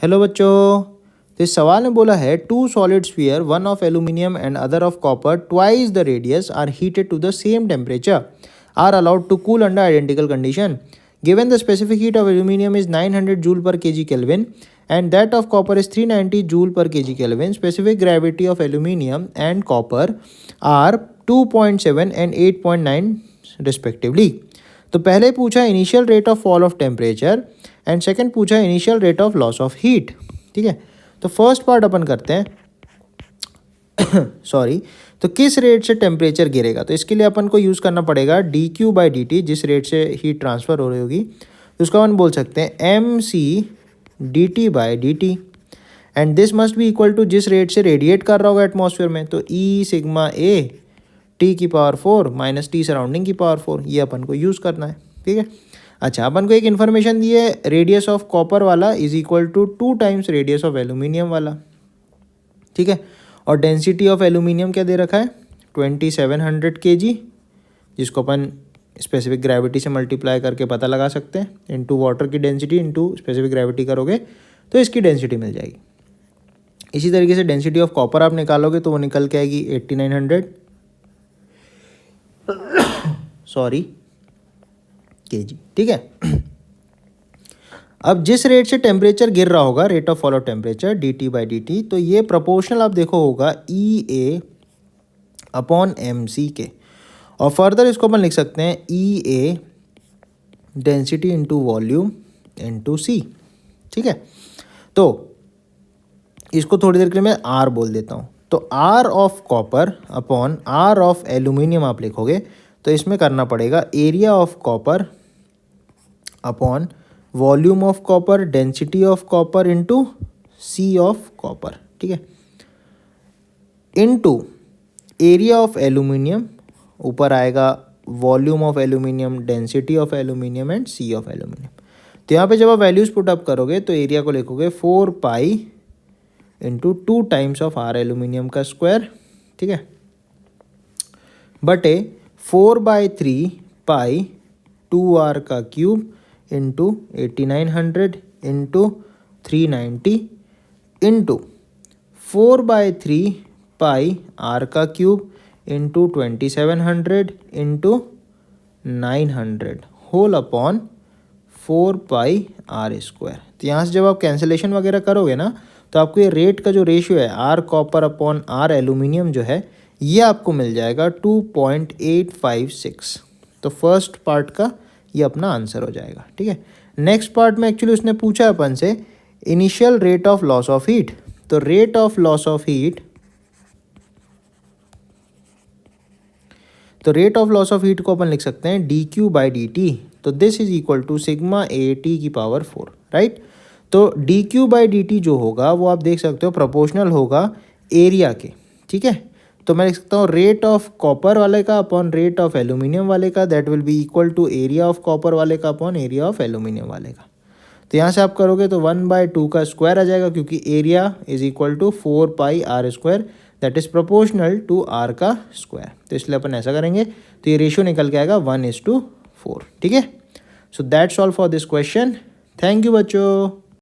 Hello बच्चों, तो इस सवाल में बोला है two solid sphere, one of aluminium and other of copper, twice the radius, are heated to the same temperature, are allowed to cool under identical condition. Given the specific heat of aluminium is 900 joule per kg Kelvin and that of copper is 390 joule per kg Kelvin, specific gravity of aluminium and copper are 2.7 and 8.9 respectively. तो पहले पूछा initial rate of fall of temperature and second पूछा initial rate of loss of heat. ठीक है, तो first part अपन करते हैं. Sorry, तो किस रेट से टेम्परेचर गिरेगा, तो इसके लिए अपन को यूज़ करना पड़ेगा D Q by D T. जिस रेट से हीट ट्रांसफ़र हो रही होगी तो उसका अपन बोल सकते हैं M C D T by D T, and this must be equal to जिस रेट से रेडिएट कर रहा होगा एटमॉस्फेयर में, तो ई सिग्मा ए टी की पावर 4 माइनस टी सराउंडिंग की पावर 4, ये अपन को यूज़ करना है. ठीक है, अच्छा अपन को एक इन्फॉर्मेशन दी है, रेडियस ऑफ कॉपर वाला is equal to 2 times radius of aluminium वाला. ठीक है, और डेंसिटी ऑफ एल्यूमिनियम क्या दे रखा है 2700 kg, जिसको अपन स्पेसिफिक ग्रेविटी से मल्टीप्लाई करके पता लगा सकते हैं. इनटू वाटर की डेंसिटी इनटू स्पेसिफिक ग्रेविटी करोगे तो इसकी डेंसिटी मिल जाएगी. इसी तरीके से डेंसिटी ऑफ कॉपर आप निकालोगे तो वो निकल के आएगी 8900 kg. ठीक है, अब जिस रेट से टेम्परेचर गिर रहा होगा, rate of fall of temperature D T by D T, तो ये प्रोपोर्शनल आप देखो होगा ई ए अपॉन एम सी के, और फर्दर इसको अपन लिख सकते हैं ई ए डेंसिटी इंटू वॉल्यूम इंटू सी. ठीक है, तो इसको थोड़ी देर के लिए मैं आर बोल देता हूँ. तो R of copper upon R of aluminium आप लिखोगे तो इसमें करना पड़ेगा area of copper upon volume of copper, density of copper into C of copper. ठीक है, इनटू एरिया ऑफ एल्यूमिनियम, ऊपर आएगा volume of aluminium, density of aluminium and C of aluminium. तो यहाँ पे जब आप वैल्यूज पुट अप करोगे तो एरिया को लिखोगे 4 pi into 2 times of R aluminium का स्क्वायर. ठीक है, बटे 4/3 पाई 2r का cube into 8900 into 390 into 4/3 pi R का cube into 2700 into 900 whole upon 4 pi R square. तो यहाँ से जब आप कैंसिलेशन वगैरह करोगे ना तो आपको ये रेट का जो रेशियो है R copper upon R aluminium जो है ये आपको मिल जाएगा 2.856. तो फर्स्ट पार्ट का ये अपना आंसर हो जाएगा. ठीक है, नेक्स्ट पार्ट में एक्चुअली उसने पूछा अपन से initial rate of loss of heat. तो rate of loss of heat, तो rate of loss of heat को अपन लिख सकते हैं D Q by D T. तो this is equal to sigma A T की पावर 4. राइट, तो D Q by D T जो होगा वो आप देख सकते हो प्रोपोर्शनल होगा एरिया के. ठीक है, तो मैं लिख सकता हूँ रेट ऑफ कॉपर वाले का अपॉन रेट ऑफ एल्यूमिनियम वाले का, that will be equal to area of copper वाले का अपॉन एरिया ऑफ एल्यूमिनियम वाले का. तो यहाँ से आप करोगे तो 1/2 का स्क्वायर आ जाएगा, क्योंकि area is equal to 4 pi R square, that is proportional to R का स्क्वायर. तो इसलिए अपन ऐसा करेंगे तो ये रेशियो निकल के आएगा 1:4. ठीक है, so that's all for this question. Thank you बच्चों.